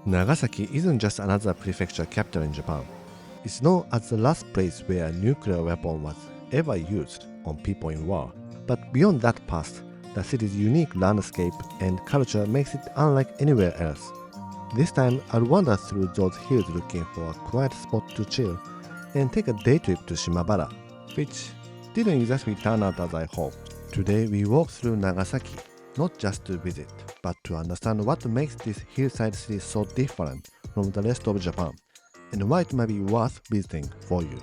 Nagasaki isn't just another prefecture capital in Japan. It's known as the last place where a nuclear weapon was ever used on people in war. But beyond that past, the city's unique landscape and culture makes it unlike anywhere else. This time, I'll wander through those hills looking for a quiet spot to chill and take a day trip to Shimabara, which didn't exactly turn out as I hoped. Today, we walk through Nagasaki, not just to visit, but to understand what makes this hillside city so different from the rest of Japan, and why it might be worth visiting for you.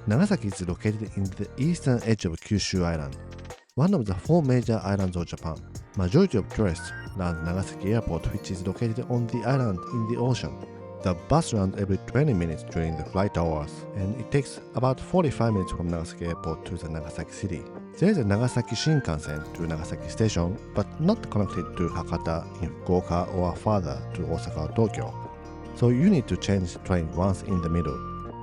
Nagasaki is located in the eastern edge of Kyushu Island, one of the 4 major islands of Japan. Majority of tourists land Nagasaki Airport, which is located on the island in the ocean. The bus runs every 20 minutes during the flight hours, and it takes about 45 minutes from Nagasaki Airport to the Nagasaki city. There is a Nagasaki Shinkansen to Nagasaki Station, but not connected to Hakata in Fukuoka or further to Osaka or Tokyo. So you need to change train once in the middle.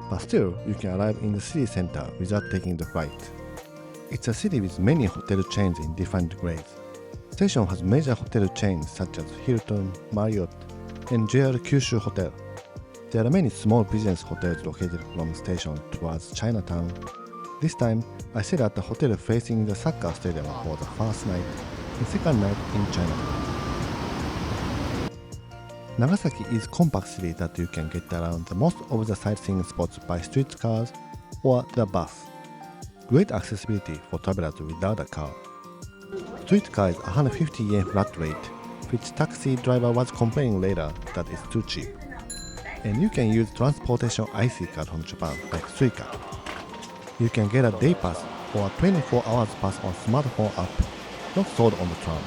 But still, you can arrive in the city center without taking the flight. It's a city with many hotel chains in different grades. The station has major hotel chains such as Hilton, Marriott, and JR Kyushu Hotel. There are many small business hotels located from the station towards Chinatown. This time, I stayed at the hotel facing the soccer stadium for the first night and second night in Chinatown. Nagasaki is a compact city that you can get around the most of the sightseeing spots by streetcars or the bus. Great accessibility for travelers without a car. Streetcar is 150 yen flat rate, which taxi driver was complaining later that it's too cheap. And you can use transportation IC card from Japan like Suica. You can get a day pass or a 24 hours pass on smartphone app, not sold on the tram.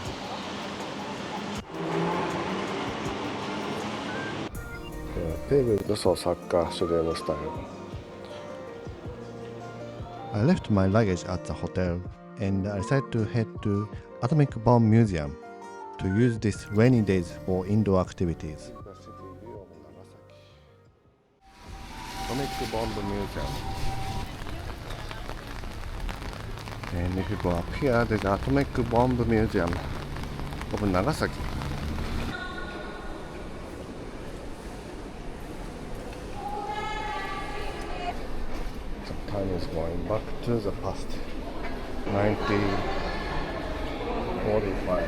I left my luggage at the hotel and I decided to head to Atomic Bomb Museum to use these rainy days for indoor activities. Atomic Bomb Museum. And if you go up here, there's an Atomic Bomb Museum of Nagasaki. Time is going back to the past. 1945.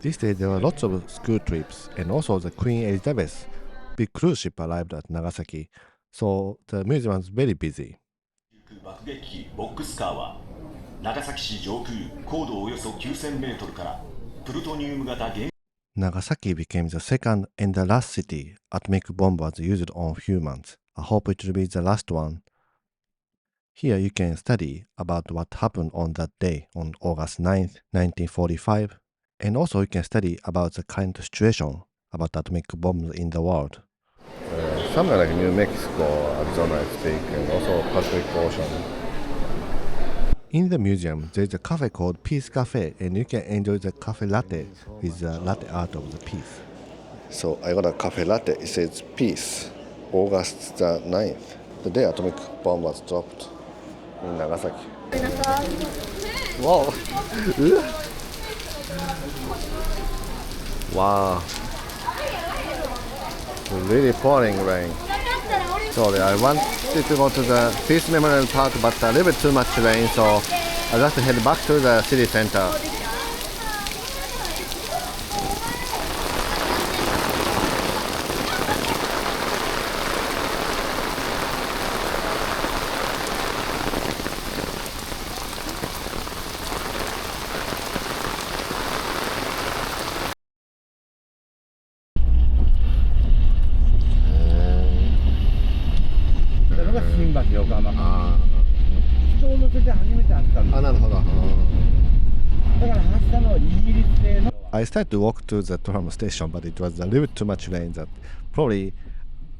These days there were lots of school trips, and also the Queen Elizabeth big cruise ship arrived at Nagasaki, so the museum was very busy. 爆撃機ボックスカーは長崎市上空高度およそ9000メートルからプルトニウム型原 Nagasaki became the second and the last city atomic bomb was used on humans. I hope it will be the last one. Here you can study about what happened on that day on August 9th, 1945, and also you can study about the current situation about atomic bombs in the world. Somewhere like New Mexico, Arizona I speak, and also Pacific Ocean. In the museum, there is a cafe called Peace Cafe, and you can enjoy the cafe latte with the latte art of the peace. So I got a cafe latte. It says Peace, August the 9th, the day atomic bomb was dropped in Nagasaki. Wow! Wow! Really pouring rain. Sorry, I wanted to go to the Peace Memorial Park, but a little bit too much rain, so I have to head back to the city center. I started to walk to the tram station, but it was a little bit too much rain that probably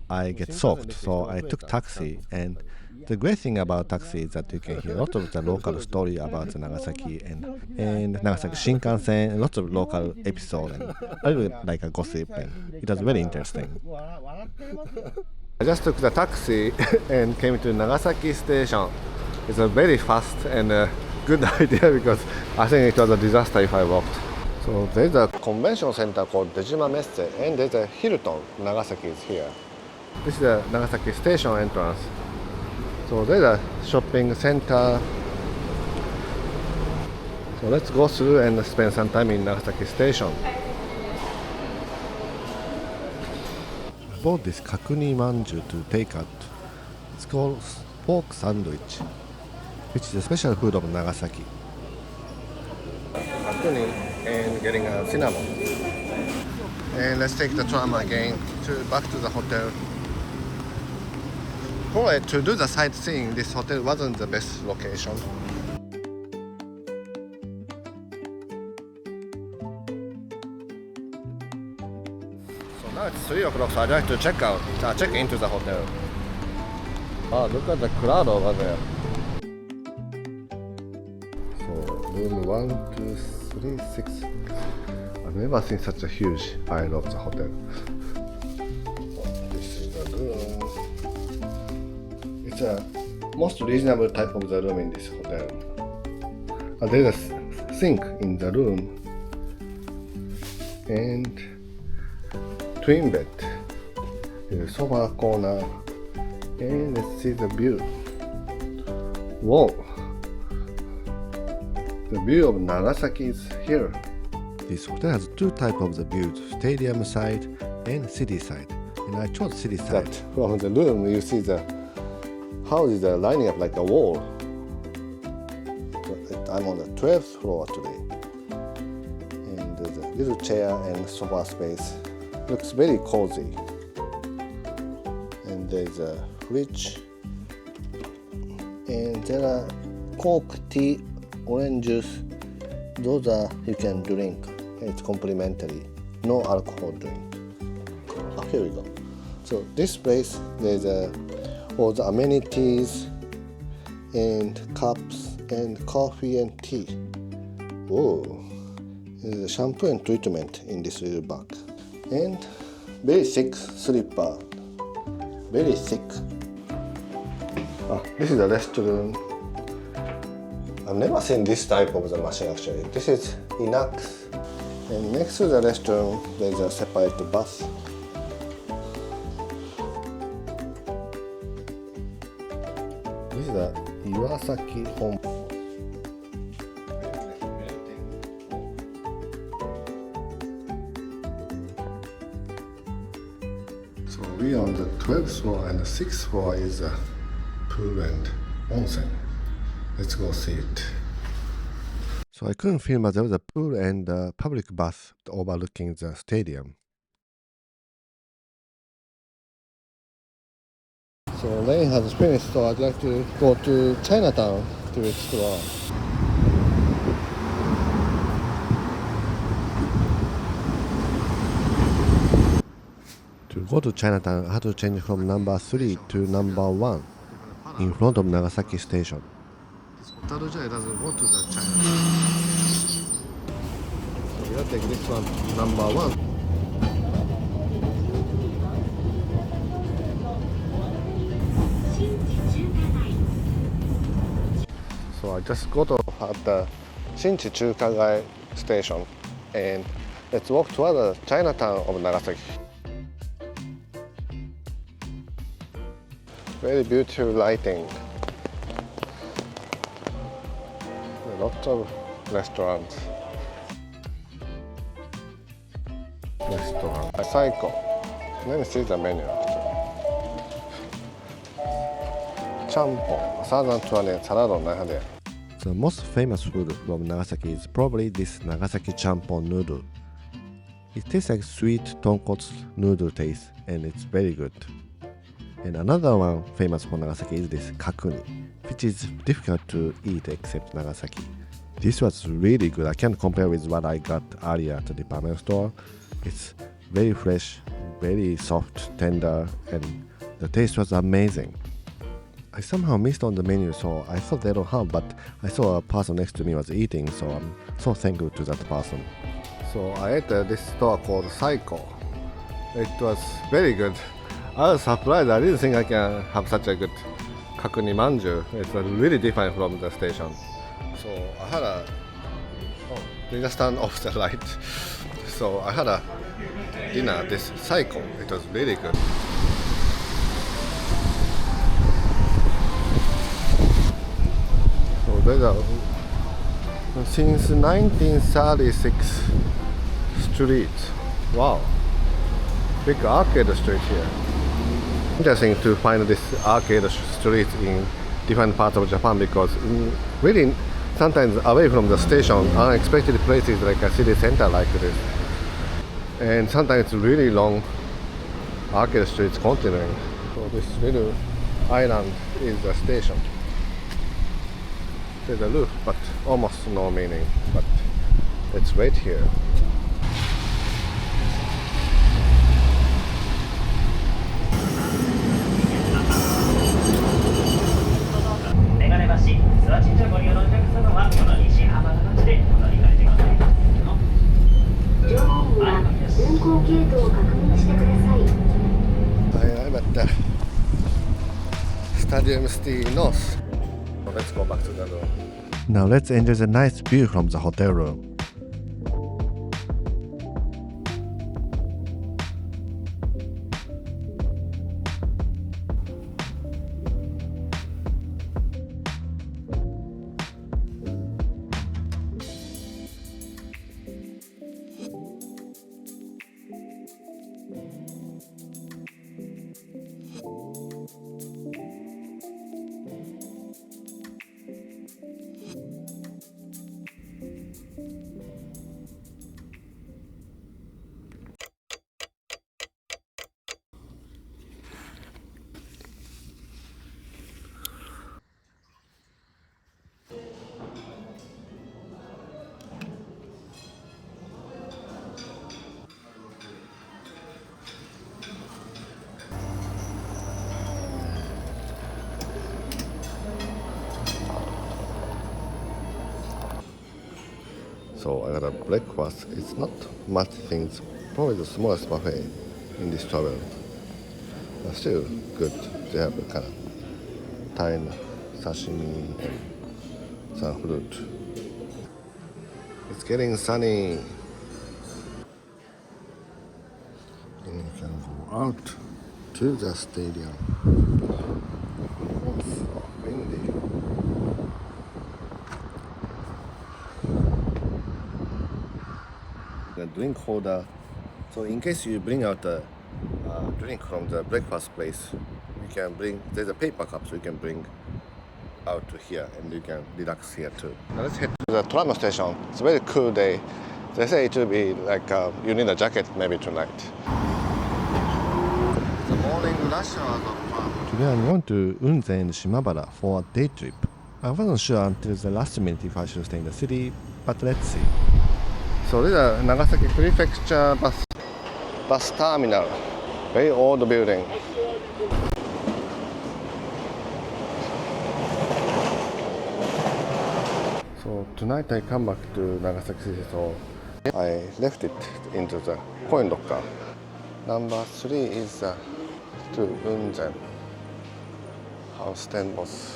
I get soaked, so I took taxi. And the great thing about taxi is that you can hear a lot of the local story about the Nagasaki and Nagasaki Shinkansen, and lots of local episodes, and a little bit like a gossip, and it was very interesting. I just took the taxi and came to Nagasaki station. It's a very fast and good idea because I think it was a disaster if I walked. So there's a convention center called Dejima Messe and there's a Hilton. Nagasaki is here. This is the Nagasaki station entrance. So there's a shopping center. So let's go through and spend some time in Nagasaki station. I bought this kakuni manju to take out. It's called pork sandwich, which is a special food of Nagasaki. Kakuni and getting a cinnamon. And let's take the tram again back to the hotel. Probably to do the sightseeing, this hotel wasn't the best location. So now it's 3 o'clock, so I'd like to check into the hotel. Ah, look at the crowd over there. So room 1, 2, 3, 6. I've never seen such a huge pile of the hotel. This is the room. It's a most reasonable type of the room in this hotel. There's a sink in the room and twin bed. There's a sofa corner and let's see the view. Whoa! The view of Nagasaki is here. This hotel has two types of the views, stadium side and city side. And I chose city side. That from the room you see the houses are lining up like a wall. I'm on the 12th floor today. And there's a little chair and sofa space. Looks very cozy. And there's a fridge. And there are Coke, tea, orange juice. Those are you can drink. It's complimentary. No alcohol drink. Oh, here we go. So this place, there's all the amenities and cups and coffee and tea. Whoa! There's a shampoo and treatment in this little bag. And very thick slipper. Very thick. This is the restroom. I've never seen this type of the machine actually. This is Inasa. And next to the restroom, there's a separate bath. This is the Iwasaki home. So we are on the 12th floor and the 6th floor is a pool and onsen. Let's go see it. So I couldn't film, but there was a pool and a public bath overlooking the stadium. So rain has finished, so I'd like to go to Chinatown to explore. To go to Chinatown, I had to change from number 3 to number 1 in front of Nagasaki station. This Hotaruja doesn't go to the Chinatown. So we'll take this one, number 1. So I just got off at the Shinchi Chukagai station and let's walk toward the Chinatown of Nagasaki. Very beautiful lighting. Lots of restaurants. Psycho. Let me see the menu actually. Champon, 1,200 yen, salad 900 yen. The most famous food from Nagasaki is probably this Nagasaki champon noodle. It tastes like sweet tonkotsu noodle taste and it's very good. And another one famous for Nagasaki is this kakuni, which is difficult to eat except Nagasaki. This was really good. I can't compare with what I got earlier at the department store. It's very fresh, very soft, tender, and the taste was amazing. I somehow missed on the menu, so I thought they don't have, but I saw a person next to me was eating, so I'm so thankful to that person. So I ate this store called Psycho. It was very good. I was surprised. I didn't think I can have such a good kakuni manju. It's really different from the station. So I had a they just turned off the light. So I had a dinner, this cycle. It was really good. So there's a since 1936 street. Wow, big arcade street here. Interesting to find this arcade street in different parts of Japan because really sometimes away from the station, unexpected places like a city center like this. And sometimes really long arcade streets continuing. So this little island is the station. There's a roof, but almost no meaning. But it's right here. I'm at the Stadium City North. So let's go back to the room. Now let's enjoy the nice view from the hotel room. So I got a breakfast. It's not much things, probably the smallest buffet in this travel. But still good. They have kind of Thai sashimi and some fruit. It's getting sunny. And you can go out to the stadium. Oh, so windy. The drink holder. So in case you bring out a drink from the breakfast place, you can bring. There's a paper cup, so you can bring out to here, and you can relax here too. Now let's head to the tram station. It's a very cool day. They say it will be like you need a jacket maybe tonight. The morning rush hour of fun. Today I'm going to Unzen and Shimabara for a day trip. I wasn't sure until the last minute if I should stay in the city, but let's see. So this is Nagasaki Prefecture bus terminal. Very old building. So tonight I come back to Nagasaki City, so I left it into the coin locker. Number 3 is to Unzen. House 10 boss.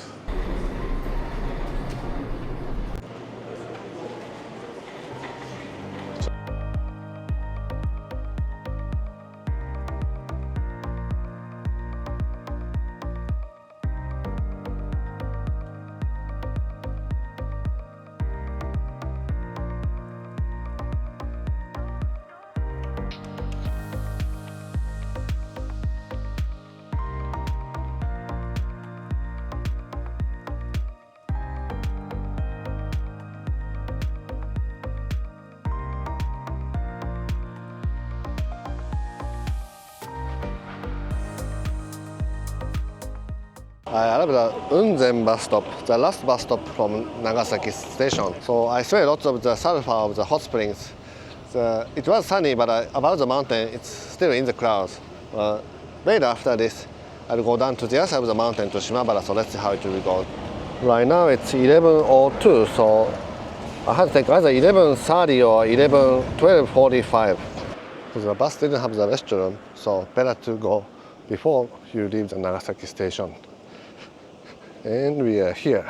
I arrived at the Unzen bus stop, the last bus stop from Nagasaki station. So I saw lots of the sulfur of the hot springs. It was sunny, but above the mountain, it's still in the clouds. Later after this, I'll go down to the other side of the mountain to Shimabara, so let's see how it will go. Right now it's 11:02, so I had to take either 11:30 or 12:45. Because the bus didn't have the restroom, so better to go before you leave the Nagasaki station. And we are here.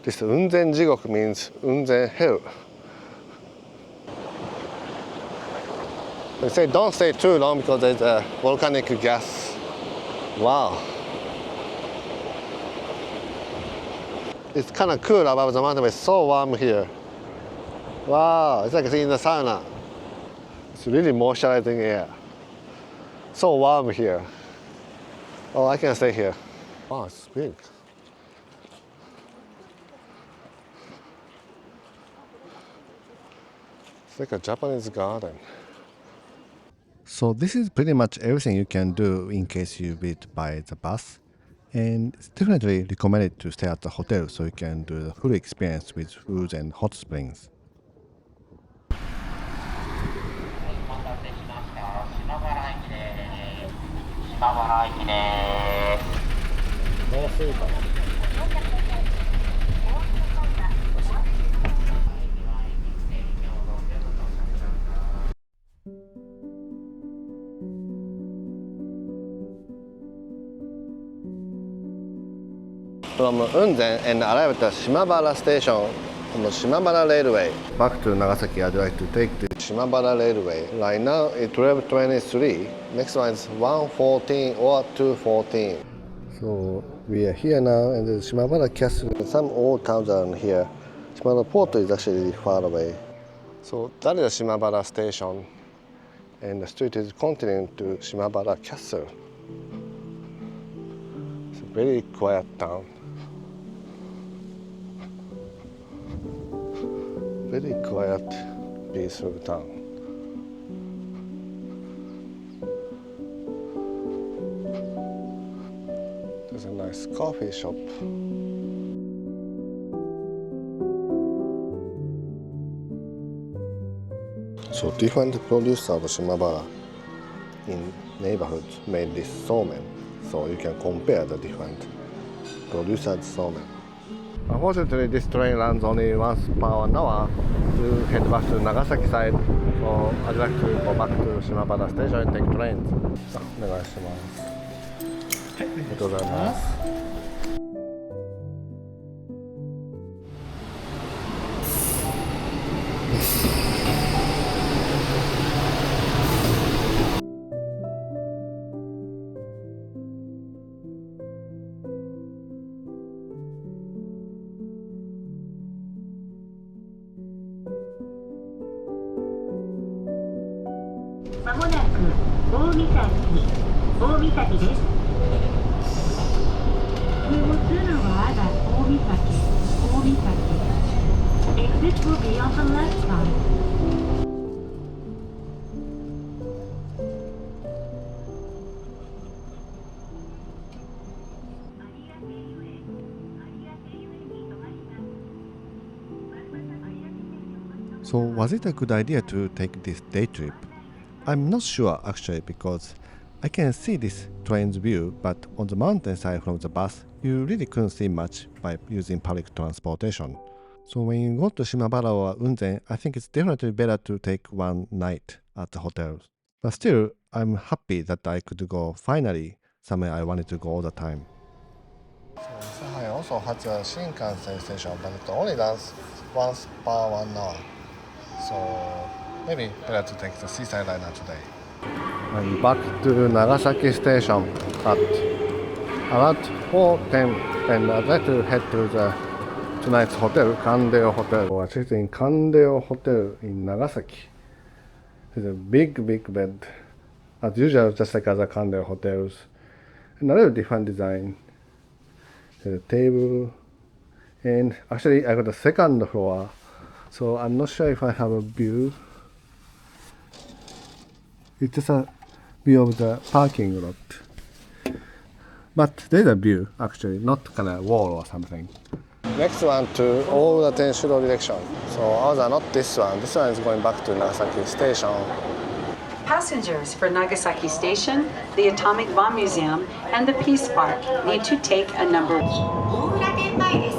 This Unzen Jigoku means Unzen hell. They say don't stay too long because there's a volcanic gas. Wow. It's kind of cool above the mountain, but it's so warm here. Wow, it's like in the sauna. It's really moisturizing air. So warm here. Oh, I can stay here. Wow, it's big. It's like a Japanese garden. So this is pretty much everything you can do in case you visit by the bus. And it's definitely recommended to stay at the hotel so you can do the full experience with food and hot springs. From Unzen and arrived at Shimabara station on the Shimabara Railway. Back to Nagasaki, I'd like to take the Shimabara Railway. Right now it's 12:23. Next one is 1:14 or 2:14. So we are here now, and the Shimabara Castle. Some old towns are here. Shimabara Port is actually far away. So that is the Shimabara station, and the street is continuing to Shimabara Castle. It's a very quiet town. Very quiet, peaceful town. There's a nice coffee shop. So different producer of Shimabara in neighborhoods made this somen. So you can compare the different producers' somen. Unfortunately, this train runs only once per 1 hour to head back to Nagasaki side. So I'd like to go back to Shimabara station and take trains. お願いします。ありがとうございます。まもなく大岬です。Exit will be on the left side. So was it a good idea to take this day trip? I'm not sure actually, because I can see this train's view, but on the mountainside from the bus, you really couldn't see much by using public transportation. So when you go to Shimabara or Unzen, I think it's definitely better to take one night at the hotel. But still, I'm happy that I could go finally somewhere I wanted to go all the time. So Inasayama also has a Shinkansen station, but it only runs once per 1 hour. So maybe better to take the seaside liner today. I'm back to Nagasaki station at around 4:10, and I'd like to head to tonight's hotel, Candeo Hotel. We're actually in Candeo Hotel in Nagasaki. It's a big bed. As usual, just like other Candeo hotels. And a little different design. There's a table. And actually, I got the second floor. So I'm not sure if I have a view. It's just a view of the parking lot. But there's a view, actually, not kind of wall or something. Next one to all the Tenshuro direction. So ours are not this one. This one is going back to Nagasaki station. Passengers for Nagasaki Station, the Atomic Bomb Museum, and the Peace Park need to take a number. 大浦店前です。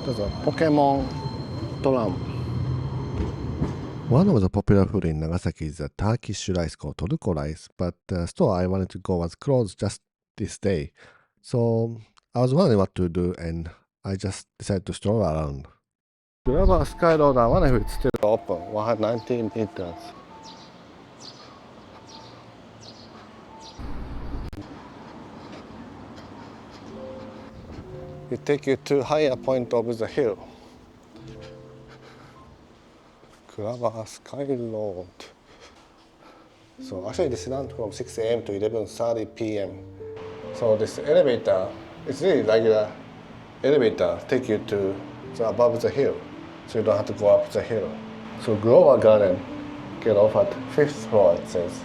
どうぞ、ポケモントランプ。One of the popular food in Nagasaki is a Turkish rice called toruko rice, but the store I wanted to go was closed just this day. So I was wondering what to do, and I just decided to stroll around. Grabber Sky Road, I wonder if it's still open, 190 meters. It takes you to higher point of the hill. Grabber Sky Road. So actually this runs from 6 a.m. to 11:30 p.m. So this elevator, it's really regular elevator, take you to above the hill. So you don't have to go up the hill. So Grover Garden get off at 5th floor, it says.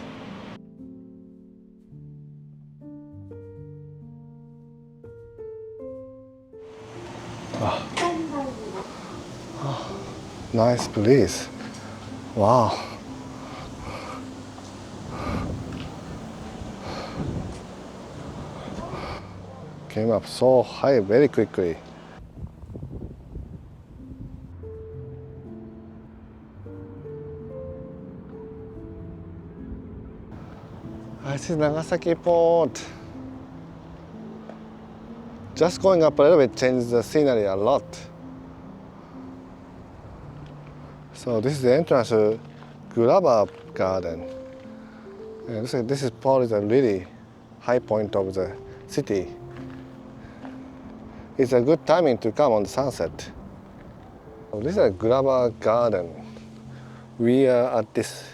Nice place. Wow. Came up so high very quickly. This is Nagasaki port. Just going up a little bit changes the scenery a lot. So this is the entrance to Grabber Garden. And this is probably the really high point of the city. It's a good timing to come on the sunset. So this is a Grabber Garden. We are at this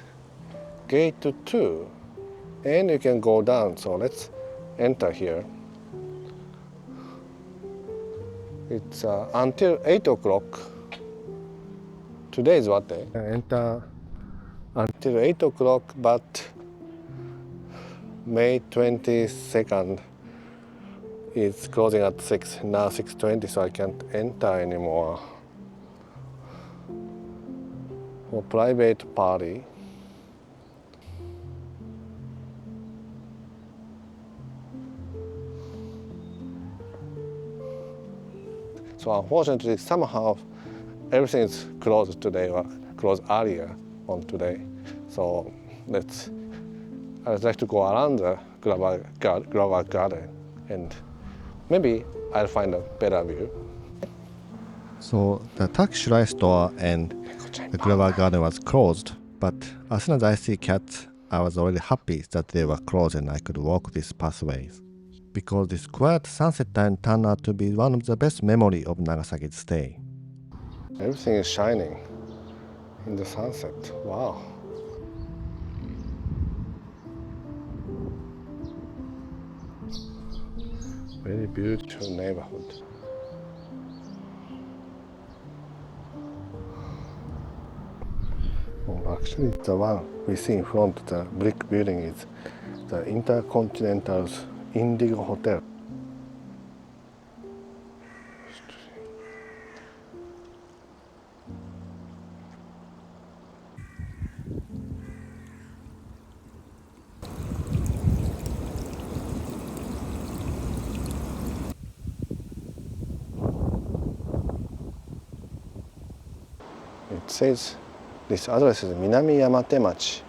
gate 2, and you can go down. So let's enter here. It's until 8 o'clock. Today is what day? Enter until 8 o'clock, but May 22nd is closing at 6, now 6:20, so I can't enter anymore. For private party. So unfortunately, somehow everything is closed today, or closed earlier on today. So I'd like to go around the Grabber Garden, and maybe I'll find a better view. So the Turkish rice store and the Grabber Garden was closed, but as soon as I see cats, I was already happy that they were closed and I could walk these pathways. Because this quiet sunset time turned out to be one of the best memories of Nagasaki's stay. Everything is shining in the sunset. Wow. Very beautiful neighborhood. Oh, actually, the one we see in front of the brick building is the Intercontinental's Indigo Hotel. It says this address is Minami Yamate Machi,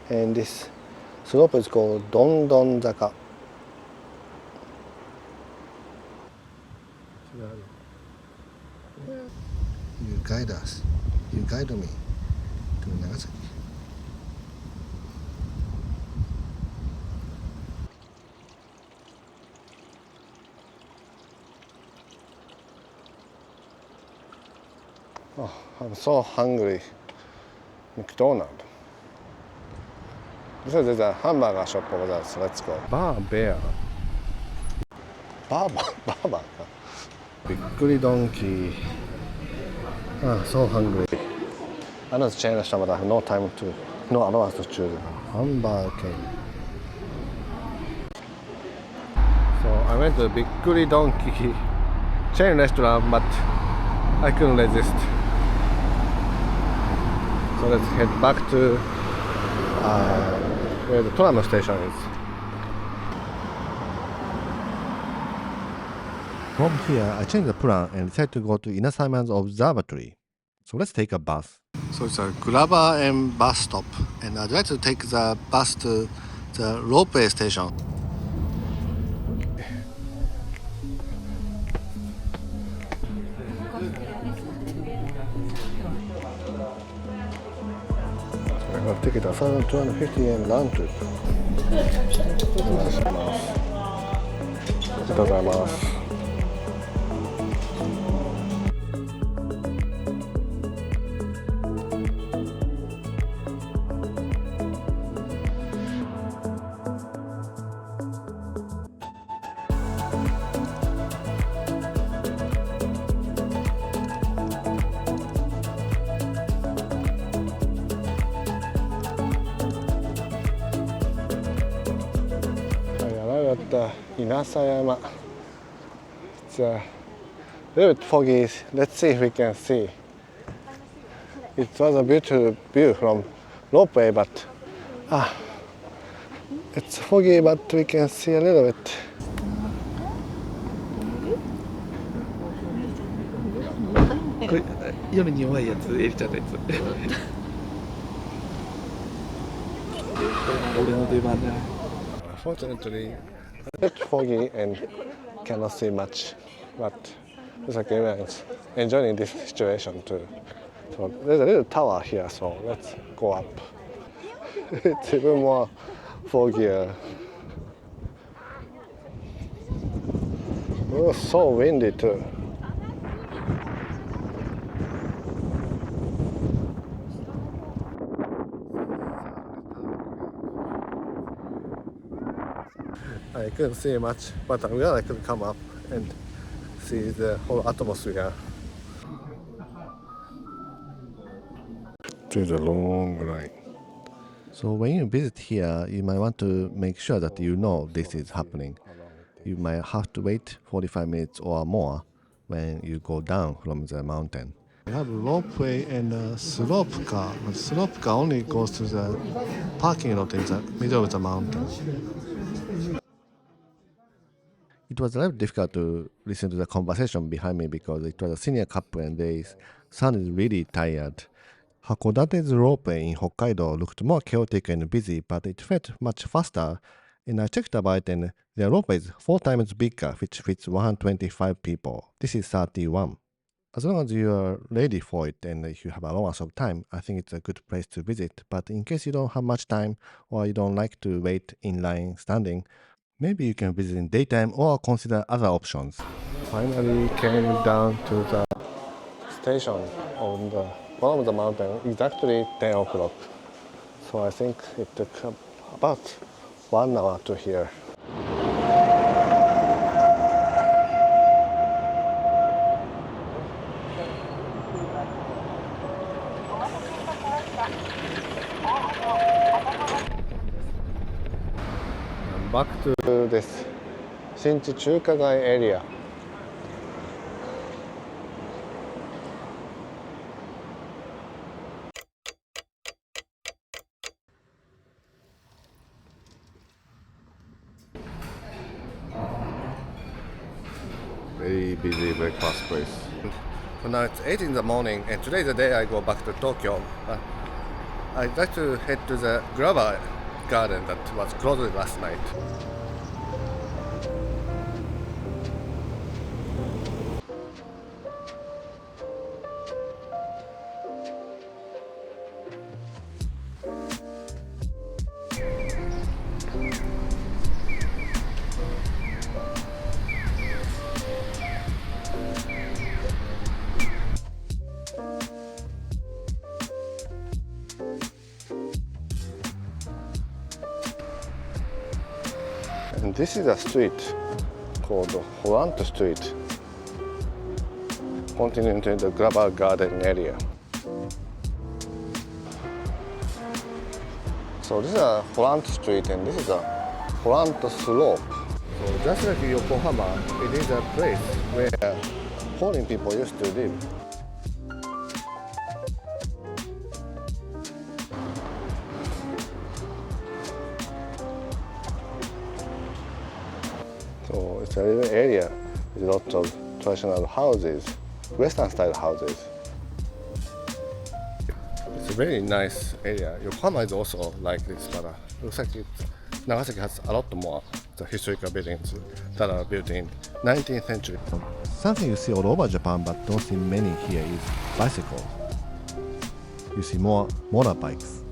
and this slope is called Dondon Zaka. You guide us. You guide me to Nagasaki. Oh, I'm so hungry. McDonald's. There's a hamburger shop over there, so let's go. Bar Bear. Barber. Bikkuri donkey. Ah, so hungry. I know it's chain restaurant, but I have no allowance to choose. Hamburger. So I went to the Bikkuri donkey chain restaurant, but I couldn't resist. So let's head back to where the tram station is. From here, I changed the plan and decided to go to Inasayama's observatory. So let's take a bus. So it's a grabber and bus stop, and I'd like to take the bus to the Ropeway station. So I've taken a 1,250 yen round trip. ありがとうございます。Inasayama. It's a little bit foggy. Let's see if we can see. It was a beautiful view from Ropeway, but it's foggy, but we can see a little bit. これ夜に弱いやつ、エリちゃんのやつ。俺の出番だ。Unfortunately, a bit foggy and cannot see much, but it's okay. We're enjoying this situation too. So there's a little tower here, so let's go up. It's even more foggier. Oh, so windy too. I couldn't see much, but I'm glad I could come up and see the whole atmosphere. There's a long line. So when you visit here, you might want to make sure that you know this is happening. You might have to wait 45 minutes or more when you go down from the mountain. We have a ropeway and a slope car. The slope car only goes to the parking lot in the middle of the mountain. It was a little difficult to listen to the conversation behind me because it was a senior couple and they sounded really tired. Hakodate's ropeway in Hokkaido looked more chaotic and busy, but it felt much faster. And I checked about it, and their ropeway is 4 times bigger, which fits 125 people. This is 31. As long as you are ready for it and if you have a long amount of time, I think it's a good place to visit. But in case you don't have much time or you don't like to wait in line standing, maybe you can visit in daytime or consider other options. Finally came down to the station on the bottom of the mountain, exactly 10 o'clock. So I think it took about 1 hour to here. Back to this Shinchi 中華街 area. Very busy breakfast place. So now it's 8 in the morning and today is the day I go back to Tokyo. But I'd like to head to the grabber garden that was closed last night. And this is a street called Holand Street, continuing to the grabber garden area. So this is a Holand Street and this is a Holand Slope. So just like Yokohama, it is a place where Holand people used to live. So it's a little area with lots of traditional houses, Western style houses. very nice area. Yokohama is also like this, but looks like Nagasaki has a lot more the historical buildings that are built in 19th century. Something you see all over Japan but don't see many here is bicycles. You see more motorbikes.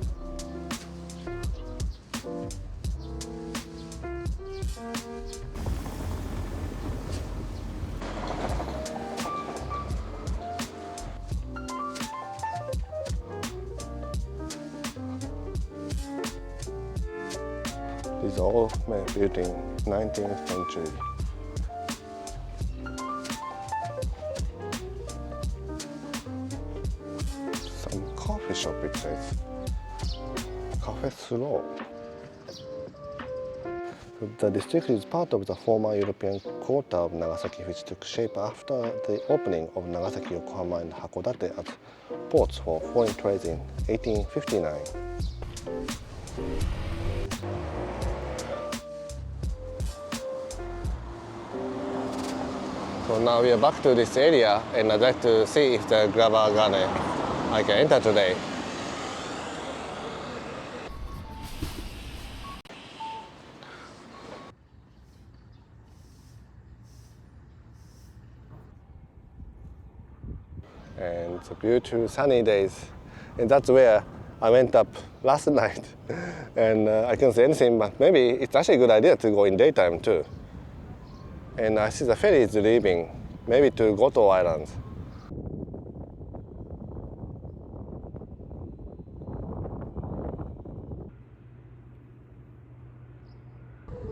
These are all built in 19th century. Some coffee shop it says. Cafe Slow. The district is part of the former European quarter of Nagasaki, which took shape after the opening of Nagasaki, Yokohama and Hakodate as ports for foreign trade in 1859. So now we are back to this area and I'd like to see if the grabber garden I can enter today. And it's a beautiful sunny days, and that's where I went up last night and I can't see anything, but maybe it's actually a good idea to go in daytime too. And I see the ferry is leaving, maybe to Goto Islands.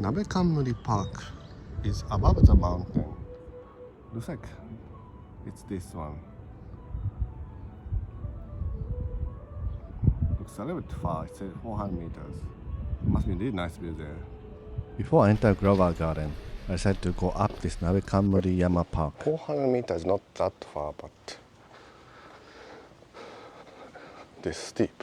Nabekanmuri Park is above the mountain. Looks like it's this one. Looks a little bit far, it's 400 meters. It must be a really nice view there. Before I enter Grover Garden, I decided to go up this Nabekanmuri Yama Park. 400 meters, not that far, but this steep.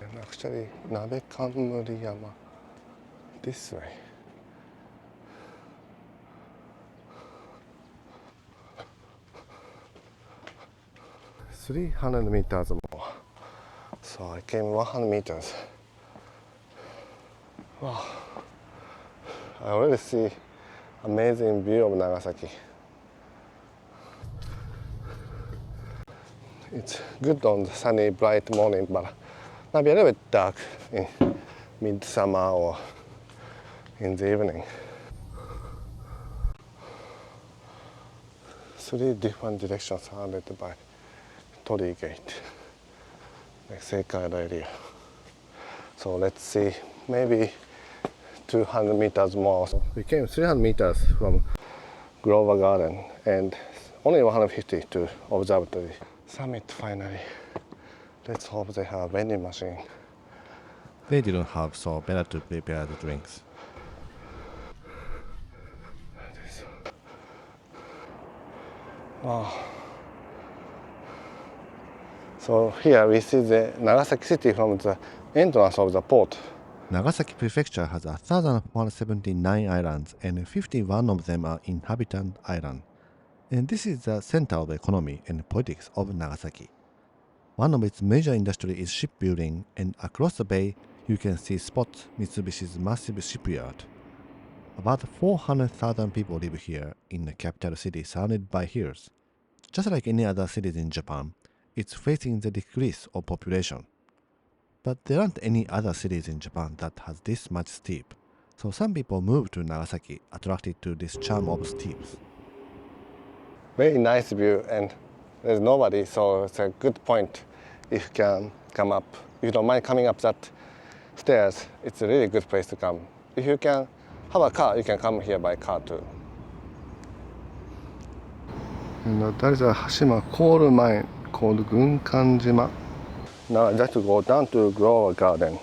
And actually, Nabekanmuri Yama, this way. $300 meters more. So I came 100 meters. Wow. I already see amazing view of Nagasaki. It's good on the sunny, bright morning, but maybe a little bit dark in midsummer or in the evening. 3 different directions surrounded by Torii Gate, like Seikaido area. So let's see, maybe 200 meters more. So we came 300 meters from Grover Garden and only 150 to observatory. Summit finally. Let's hope they have vending machine. They didn't have, so better to prepare the drinks. Wow. So here we see the Nagasaki city from the entrance of the port. Nagasaki prefecture has 1,479 islands and 51 of them are inhabitant islands. And this is the center of the economy and politics of Nagasaki. One of its major industry is shipbuilding, and across the bay you can see spot Mitsubishi's massive shipyard. About 400,000 people live here in the capital city surrounded by hills. Just like any other cities in Japan, it's facing the decrease of population. But there aren't any other cities in Japan that has this much steep, so some people move to Nagasaki attracted to this charm of steeps. Very nice view, and there's nobody, so it's a good point if you can come up. If you don't mind coming up that stairs, it's a really good place to come. If you can have a car, you can come here by car too. And that is a Hashima coal mine called Gunkanjima. Now I'd like to go down to Grover Garden.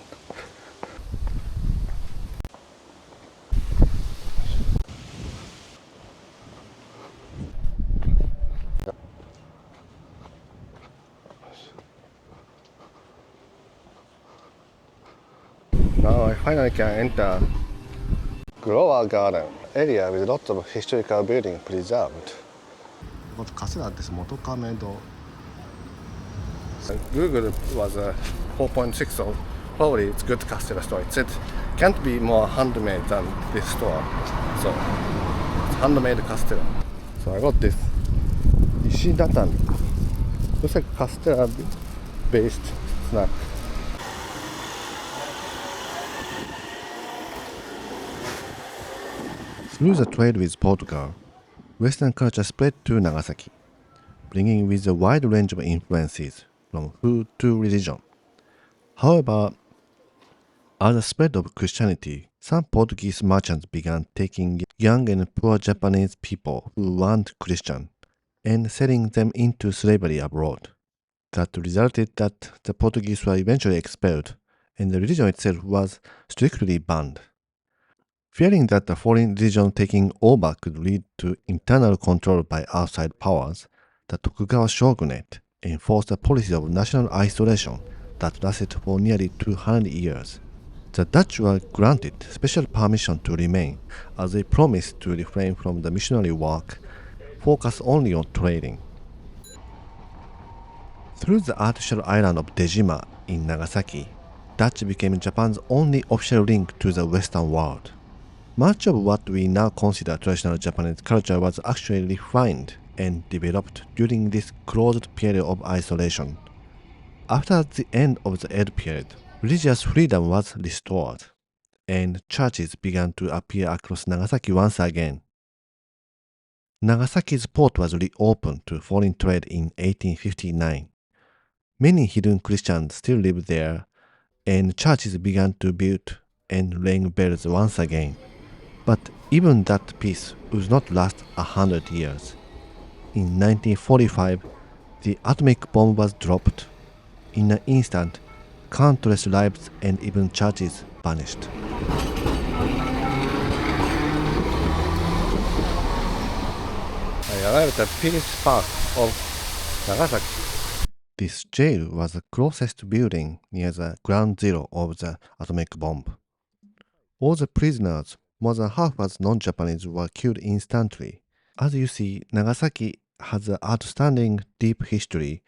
Now I finally can enter Grover Garden area with lots of historical buildings preserved. このカステラです元亀戸。Google was a 4.6, so probably it's good castella store. It said can't be more handmade than this store. So it's handmade castella. So I got this Ishidatami. Looks like castella based snack. Through the trade with Portugal, Western culture spread to Nagasaki, bringing with a wide range of influences from food to religion. However, as the spread of Christianity, some Portuguese merchants began taking young and poor Japanese people who weren't Christian and selling them into slavery abroad. That resulted that the Portuguese were eventually expelled and the religion itself was strictly banned. Fearing that the foreign religion taking over could lead to internal control by outside powers, the Tokugawa shogunate enforced a policy of national isolation that lasted for nearly 200 years. The Dutch were granted special permission to remain, as they promised to refrain from the missionary work, focus only on trading. Through the artificial island of Dejima in Nagasaki, Dutch became Japan's only official link to the Western world. Much of what we now consider traditional Japanese culture was actually refined and developed during this closed period of isolation. After the end of the Edo period, religious freedom was restored, and churches began to appear across Nagasaki once again. Nagasaki's port was reopened to foreign trade in 1859. Many hidden Christians still lived there, and churches began to build and ring bells once again. But even that peace would not last 100 years. In 1945, the atomic bomb was dropped. In an instant, countless lives and even churches vanished. I arrived at Peace Park of Nagasaki. This jail was the closest building near the ground zero of the atomic bomb. All the prisoners, more than half as non-Japanese, were killed instantly. As you see, Nagasaki has an outstanding deep history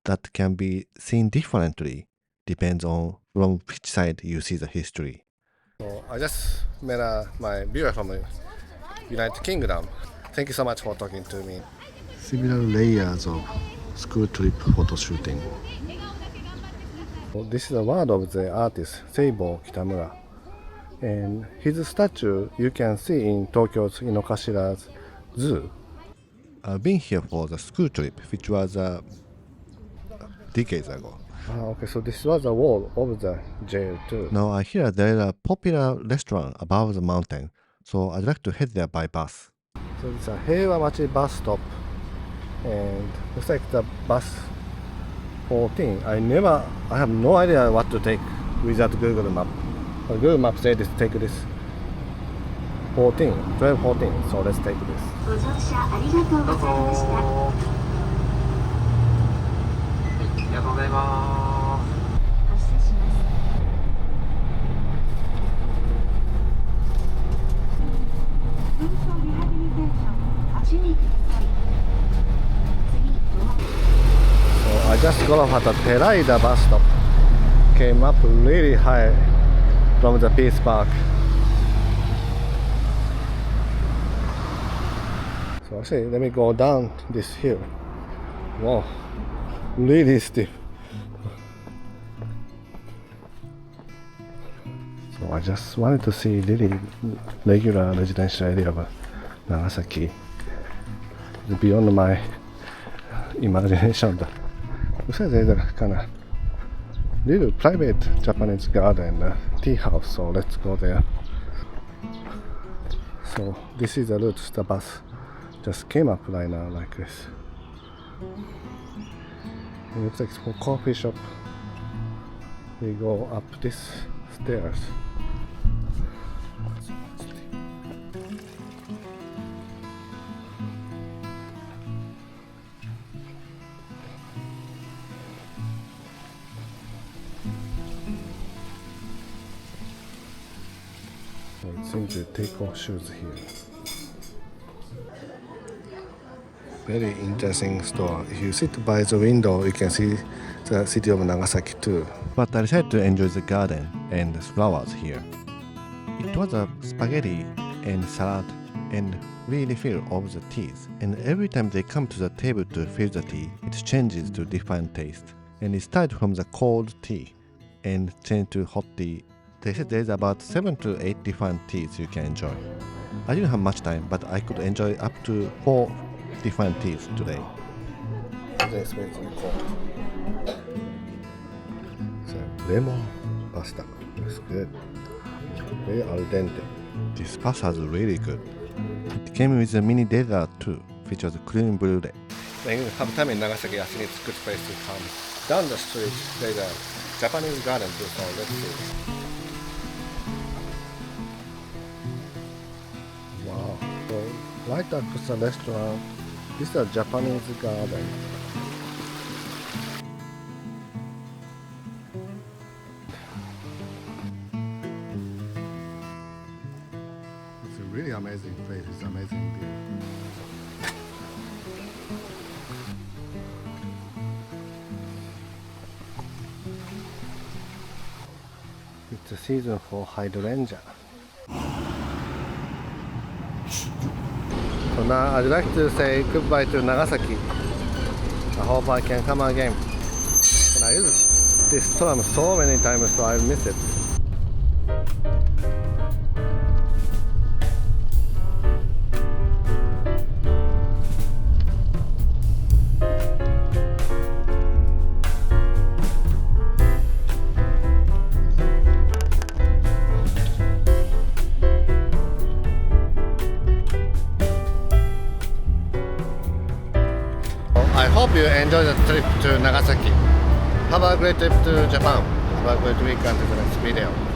that can be seen differently, depends on from which side you see the history. So I just met my viewer from the United Kingdom. Thank you so much for talking to me. Similar layers of school trip photo shooting. This is a word of the artist Seibo Kitamura. And his statue you can see in Tokyo's Inokashira's zoo. I've been here for the school trip, which was decades ago. Okay, so this was the wall of the jail too. Now I hear there is a popular restaurant above the mountain, so I'd like to head there by bus. So it's a Heiwamachi bus stop, and looks like the bus 14. I have no idea what to take without Google Map. Google Maps said to take this 12, 14, so let's take this. ご乗車ありがとうございました。ありがとうございます。発車します。運送リハビリテーション8にください。次、ドア。So I just got off at the Teraida bus stop. Came up really high from the Peace Park. So actually, let me go down this hill. Wow, really steep. So I just wanted to see really regular residential area of Nagasaki. It's beyond my imagination. Looks like there's a kind of little private Japanese garden, tea house, so let's go there. So this is the route the bus just came up right now, like this. It looks like it's for coffee shop. We go up this stairs. It seems to take off shoes here. Very interesting store. If you sit by the window, you can see the city of Nagasaki too. But I decided to enjoy the garden and the flowers here. It was a spaghetti and salad and really fill of the teas. And every time they come to the table to fill the tea, it changes to different taste. And it started from the cold tea and changed to hot tea. They said there's about 7 to 8 different teas you can enjoy. I didn't have much time, but I could enjoy up to 4 different teas today. This is cold. So, lemon pasta. It's good. Very al dente. This pasta is really good. It came with a mini dessert too, which was cream brulee. When you have time in Nagasaki, I think it's a good place to come. Down the street, there's a Japanese garden too, so let's see. Wow. So, right across the restaurant, this is a Japanese garden. It's a really amazing place. It's amazing view. It's the season for hydrangea. So now I'd like to say goodbye to Nagasaki. I hope I can come again. And I use this tram so many times, so I miss it. I hope you enjoy the trip to Nagasaki. Have a great trip to Japan. Have a great weekend to the next video.